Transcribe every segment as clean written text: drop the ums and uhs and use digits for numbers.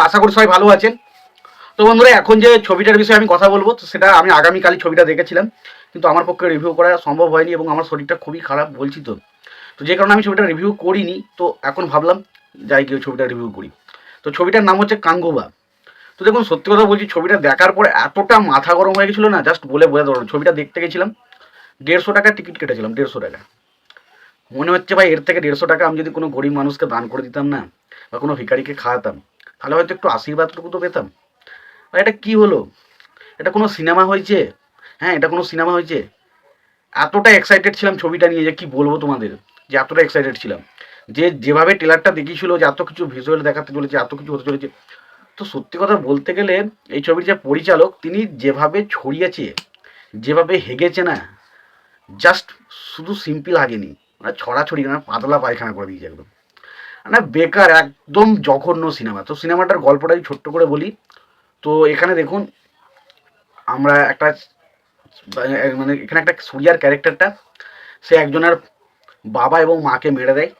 আশা করি সবাই ভালো আছেন। তো বন্ধুরা, এখন যে ছবিটার বিষয়ে আমি কথা বলবো, তো সেটা আমি আগামীকালই ছবিটা দেখেছিলাম, কিন্তু আমার পক্ষে রিভিউ করা সম্ভব হয়নি এবং আমার শরীরটা খুবই খারাপ বলছি। তো যে কারণে আমি ছবিটা রিভিউ করিনি। তো এখন ভাবলাম যাই গিয়ে ছবিটা রিভিউ করি। তো ছবিটার নাম হচ্ছে কাঙ্গোবা। তো দেখুন, সত্যি কথা বলছি, ছবিটা দেখার পরে এতটা মাথা গরম হয়ে গেছিলো না, জাস্ট বলে বোঝাতে পারবো না। ছবিটা দেখতে গেছিলাম, 150 টাকা টিকিট কেটেছিলাম, 150 টাকা। মনে হচ্ছে ভাই, এর থেকে 150 টাকা আমি যদি কোনো গরিব মানুষকে দান করে দিতাম না, বা কোনো ভিখারিকে খাওয়াতাম, তাহলে হয়তো একটু আশীর্বাদটুকু তো পেতাম। আর এটা কি হলো? এটা কোনো সিনেমা হয়েছে? হ্যাঁ, এটা কোনো সিনেমা হয়েছে? এতটা এক্সাইটেড ছিলাম ছবিটা নিয়ে, যে কি বলবো তোমাদের, যে এতটা এক্সাইটেড ছিলাম, যে যেভাবে ট্রেলারটা দেখিয়েছিল, যে এত কিছু ভিজুয়াল দেখাতে চলেছে, এত কিছু হতে চলেছে। তো সত্যি কথা বলতে গেলে, এই ছবির যে পরিচালক, তিনি যেভাবে ছড়িয়েছে, যেভাবে হেগেছে না, জাস্ট শুধু সিম্পল হাগেনি, মানে ছড়াছড়ি না, পাতলা পায়খানা করে দিয়েছে একদম। না, বেকার, একদম জঘন্য সিনেমা। তো সিনেমাটার গল্পটাই ছোট্ট করে বলি। তো এখানে দেখুন, আমরা একটা মানে এখানে একটা সুরিয়ার ক্যারেক্টারটা, সে একজনের বাবা এবং মাকে মেরে দেয়,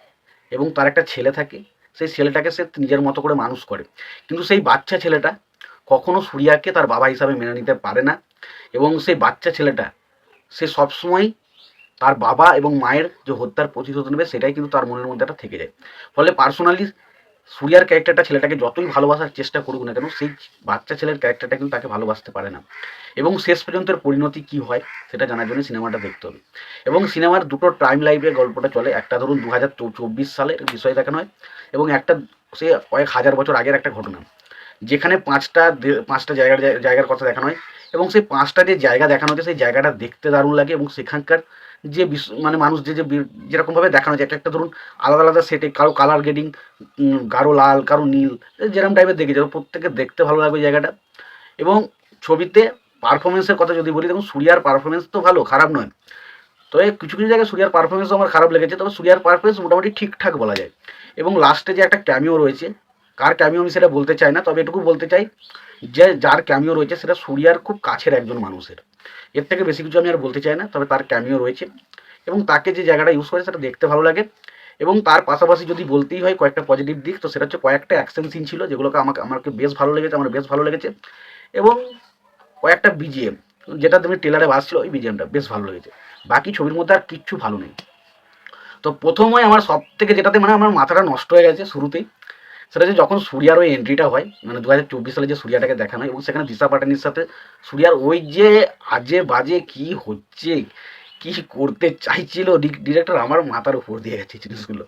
এবং তার একটা ছেলে থাকে। সেই ছেলেটাকে সে নিজের মতো করে মানুষ করে, কিন্তু সেই বাচ্চা ছেলেটা কখনো সুরিয়াকে তার বাবা হিসাবে মেনে নিতে পারে না। এবং সেই বাচ্চা ছেলেটা, সে সবসময় তার বাবা এবং মায়ের যে হত্যার প্রতিশোধ নেবে, সেটাই কিন্তু তার মনের মধ্যে একটা থেকে যায়। ফলে পার্সোনালি সুরিয়ার ক্যারেক্টারটা ছেলেটাকে যতই ভালোবাসার চেষ্টা করুক না কেন, সেই বাচ্চা ছেলের ক্যারেক্টারটা কিন্তু তাকে ভালোবাসতে পারে না। এবং শেষ পর্যন্ত এর পরিণতি কী হয়, সেটা জানার জন্য সিনেমাটা দেখতে হবে। এবং সিনেমার দুটো টাইম লাইফে গল্পটা চলে। একটা ধরুন 2024 সালের বিষয় দেখানো হয়, এবং একটা সে কয়েক হাজার বছর আগের একটা ঘটনা, যেখানে পাঁচটা জায়গার কথা দেখানো হয়। এবং সেই পাঁচটা যে জায়গা দেখানো হচ্ছে, সেই জায়গাটা দেখতে দারুণ লাগে। এবং সেখানকার যে মানে মানুষ যেরকমভাবে দেখানো যায়, একটা ধরুন আলাদা আলাদা সেটে, কারো কালার গ্রেডিং, কারো লাল, কারো নীল, যেরকম টাইপের দেখেছে, প্রত্যেকে দেখতে ভালো লাগবে জায়গাটা। এবং ছবিতে পারফরমেন্সের কথা যদি বলি, দেখুন সুরিয়ার পারফরমেন্স তো ভালো, খারাপ নয়। তবে কিছু কিছু জায়গায় সুরিয়ার পারফরমেন্সও আমার খারাপ লেগেছে, তবে সুরিয়ার পারফরমেন্স মোটামুটি ঠিকঠাক বলা যায়। এবং লাস্টে যে একটা ক্যামিও রয়েছে, কার ক্যামিও আমি সেটা বলতে চাই না, তবে এটুকু বলতে চাই যে যার ক্যামিও রয়েছে সেটা সুরিয়ার খুব কাছের একজন মানুষের। এর থেকে বেশি কিছু আমি আর বলতে চাই না, তবে তার ক্যামিও রয়েছে, এবং তাকে যে জায়গাটা ইউজ করে সেটা দেখতে ভালো লাগে। এবং তার পাশাপাশি যদি বলতেই হয় কয়েকটা পজিটিভ দিক, তো সেটা হচ্ছে কয়েকটা অ্যাকশন সিন ছিল, যেগুলোকে আমাকে বেশ ভালো লেগেছে, আমার বেশ ভালো লেগেছে। এবং কয়েকটা বিজিএম, যেটা তুমি টেলারে বাজছিল, ওই বিজিএমটা বেশ ভালো লেগেছে। বাকি ছবির মধ্যে আর কিচ্ছু ভালো নেই। তো প্রথমে আমার সব থেকে যেটাতে মানে আমার মাথাটা নষ্ট হয়ে গেছে শুরুতেই, সেটা হচ্ছে যখন সুরিয়ার ওই এন্ট্রিটা হয়, মানে 2024 সালে যে সুরিয়াটাকে দেখানো হয়, এবং সেখানে দিশা পাটানির সাথে সুরিয়ার ওই যে আজে বাজে কি হচ্ছে, কি করতে চাইছিল ডিরেক্টর, আমার মাথার উপর দিয়ে গেছে জিনিসগুলো।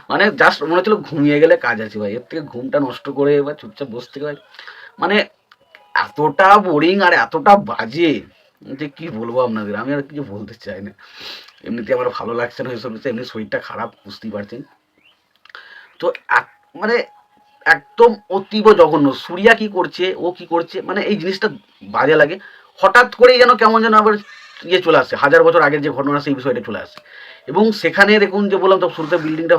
মানে জাস্ট মনে হচ্ছিল ঘুমিয়ে গেলে কাজ আছে ভাই, এর থেকে ঘুমটা নষ্ট করে বা চুপচাপ বসে থেকে ভাই, মানে এতটা বোরিং আর এতটা বাজে, যে কি বলবো আপনাদের, আমি আর কিছু বলতে চাই না। এমনিতে আমার ভালো লাগছে না এসব, এমনি শরীরটা খারাপ, বুঝতেই পারছেন। তো মানে একদম অতীব জঘন্য। সুরিয়া কি করছে, ও কি করছে, মানে এই জিনিসটা বাজে লাগে। হঠাৎ করেই যেন কেমন যেন আবার চলে আসে, হাজার বছর আগের যে ঘটনা, সেই বিষয়টা চলে আসে। এবং সেখানে দেখুন, যে বললাম তো শুরুতে বিল্ডিংটা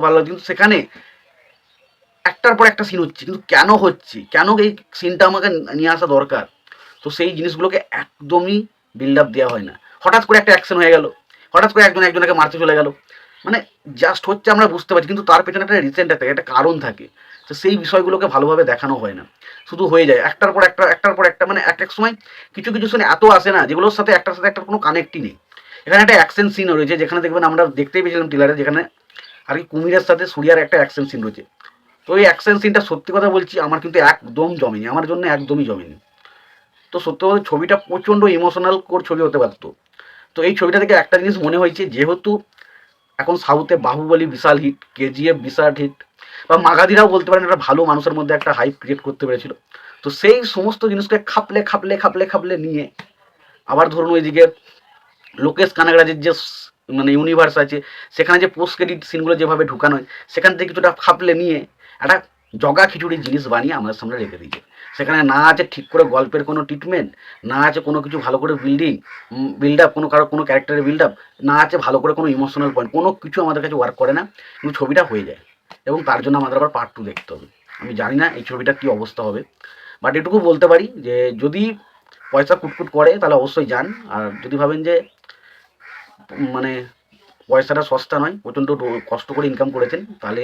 ভালো লাগে, কিন্তু সেখানে একটার পর একটা সিন হচ্ছে, কিন্তু কেন হচ্ছে, কেন এই সিনটা আমাকে নিয়ে আসা দরকার, তো সেই জিনিসগুলোকে একদমই বিল্ড আপ দেওয়া হয় না। হঠাৎ করে একটা অ্যাকশন হয়ে গেল, হঠাৎ করে একজনকে মারতে চলে গেল, মানে জাস্ট হচ্ছে, আমরা বুঝতে পারছি, কিন্তু তার পেছনে একটা রিসেন্ট থাকে, একটা কারণ থাকে। তো সেই বিষয়গুলোকে ভালোভাবে দেখানো হয় না, শুধু হয়ে যায় একটার পর একটা, একটার পর একটা, মানে এক এক সময় কিছু কিছু সিন এত আসে না, যেগুলোর সাথে একটার কোনো কানেক্টই নেই। এখানে একটা অ্যাকশন সিন রয়েছে, যেখানে দেখবেন আমরা দেখতেই পেয়েছিলাম টিলারে, যেখানে আর কি কুমিরের সাথে সুরিয়ার একটা অ্যাকশন সিন রয়েছে। তো এই অ্যাকশন সিনটা সত্যি কথা বলছি, আমার কিন্তু একদম জমেনি, আমার জন্য একদমই জমেনি। তো সত্যি কথা, ছবিটা প্রচণ্ড ইমোশনাল কোর ছবি হতে পারত। তো এই ছবিটা থেকে একটা জিনিস মনে হয়েছে, যেহেতু এখন সাউথে বাহুবলী বিশাল হিট, কেজিএফ বিশাল হিট, বা মাগাদিরাও বলতে পারেন একটা ভালো মানুষের মধ্যে একটা হাইপ ক্রিয়েট করতে পেরেছিল। তো সেই সমস্ত জিনিসকে খাপলে খাপলে খাপলে খাপলে নিয়ে, আবার ধরুন ওইদিকে লোকেশ কানাগরাজের যে মানে ইউনিভার্স আছে, সেখানে যে পোস্ট ক্রেডিট সিনগুলো যেভাবে ঢুকানো হয়, সেখান থেকে কিছুটা খাপলে নিয়ে একটা জগা খিচুড়ি জিনিস বানিয়ে আমাদের সামনে রেখে দিয়েছে। সেখানে না আছে ঠিক করে গল্পের কোনো ট্রিটমেন্ট, না আছে কোনো কিছু ভালো করে বিল্ড আপ, কোনো ক্যারেক্টারের বিল্ড আপ, না আছে ভালো করে কোনো ইমোশনাল পয়েন্ট, কোনো কিছু আমাদের কাছে ওয়ার্ক করে না, কিন্তু ছবিটা হয়ে যায়। এবং তার জন্য আমাদের আবার পার্ট 2 দেখতে হবে। আমি জানি না এই ছবিটার কী অবস্থা হবে, বাট এটুকু বলতে পারি যে যদি পয়সা কুটকুট করে তাহলে অবশ্যই যান। আর যদি ভাবেন যে মানে পয়সাটা সস্তা নয়, প্রচণ্ড কষ্ট করে ইনকাম করেছেন, তাহলে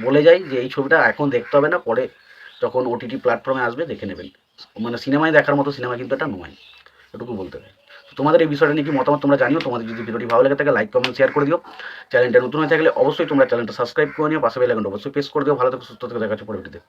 বলে যাই যে এই ছবিটা এখন দেখতে হবে না, পরে যখন ওটিটি প্ল্যাটফর্মে আসবে দেখে নেবেন। মানে সিনেমায় দেখার মতো সিনেমা কিন্তু এটা নয়, এটুকু বলতে হবে। তো তোমাদের এই বিষয়টা নিয়ে কি মতামত তোমরা জানিও। তোমাদের যদি ভিডিওটি ভালো লাগে থাকে লাইক কমেন্ট শেয়ার করে দিও। চ্যানেলটা নতুন হয়ে থাকলে অবশ্যই তোমরা চ্যানেলটা সাবস্ক্রাইব করে নিও, পাশে বেল আইকনটা অবশ্যই প্রেস করে দিও। ভালো থেকো, সুস্থ থেকো, দেখা হচ্ছে পরবর্তীতে।